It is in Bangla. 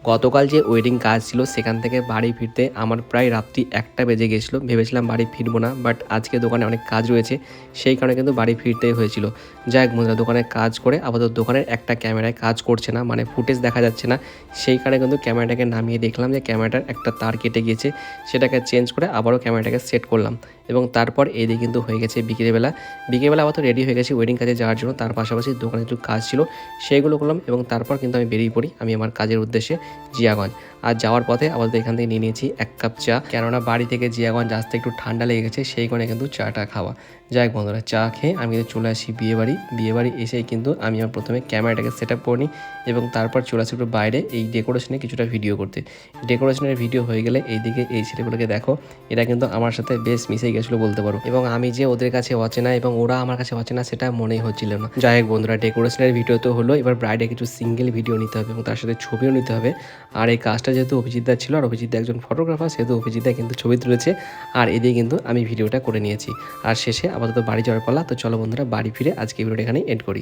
গতকাল যে ওয়েডিং কাজ ছিল সেখান থেকে বাড়ি ফিরতে আমার প্রায় রাত্রি 1টা বেজে গেছিলো। ভেবেছিলাম বাড়ি ফিরবো না, বাট আজকে দোকানে অনেক কাজ রয়েছে, সেই কারণে কিন্তু বাড়ি ফিরতেই হয়েছিল। যাই হোক বন্ধুরা, দোকানে কাজ করে আপাতত দোকানের একটা ক্যামেরায় কাজ করছে না, মানে ফুটেজ দেখা যাচ্ছে না, সেই কারণে কিন্তু ক্যামেরাটাকে নামিয়ে দেখলাম যে ক্যামেরাটার একটা তার কেটে গিয়েছে। সেটাকে চেঞ্জ করে আবারও ক্যামেরাটাকে সেট করলাম এবং তারপর এইদিকে কিন্তু হয়ে গেছে বিকেলবেলা আবার তো রেডি হয়ে গেছি ওয়েডিং কাজে যাওয়ার জন্য। তার পাশাপাশি দোকানে একটু কাজ ছিল সেইগুলো করলাম এবং তারপর কিন্তু আমি বেরিয়ে পড়ি আমি আমার কাজের উদ্দেশ্যে জিয়াগঞ্জ। আর যাওয়ার পথে আপাতত এখান থেকে নিয়ে নিয়েছি 1 কাপ চা, কেননা বাড়ি থেকে জিয়াগঞ্জ আসতে একটু ঠান্ডা লেগে গেছে, সেই কারণে কিন্তু চাটা খাওয়া। যাই হোক বন্ধুরা, চা খেয়ে আমি কিন্তু চলে আসি বিয়েবাড়ি এসেই কিন্তু আমি আমার প্রথমে ক্যামেরাটাকে সেট আপ করে নিই এবং তারপর চলে আসি একটু বাইরে এই ডেকোরেশনে কিছুটা ভিডিও করতে। ডেকোরেশনের ভিডিও হয়ে গেলে এইদিকে এই ছেলেগুলোকে দেখো, এরা কিন্তু আমার সাথে বেশ মিশে গেছিলো বলতে পারো, এবং আমি যে ওদের কাছে অচেনা এবং ওরা আমার কাছে অচেনা সেটা মনেই হচ্ছিল না। যাই হোক বন্ধুরা, ডেকোরেশনের ভিডিও তো হলো, এবার ব্রাইডে কিছু সিঙ্গেল ভিডিও নিতে হবে এবং তার সাথে ছবিও নিতে হবে। আর এই কাজটা যেহেতু অভিজিৎদা ছিল, আর অভিজিৎদা একজন ফটোগ্রাফার, সেহেতু অভিজিৎদা কিন্তু ছবি তুলেছে আর এদিকে কিন্তু আমি ভিডিওটা করে নিয়েছি। আর শেষে আপাতত বাড়ি যাওয়ার পালা। তো চলো বন্ধুরা, বাড়ি ফিরে আজকে ভিডিওটা এখানেই এন্ড করি।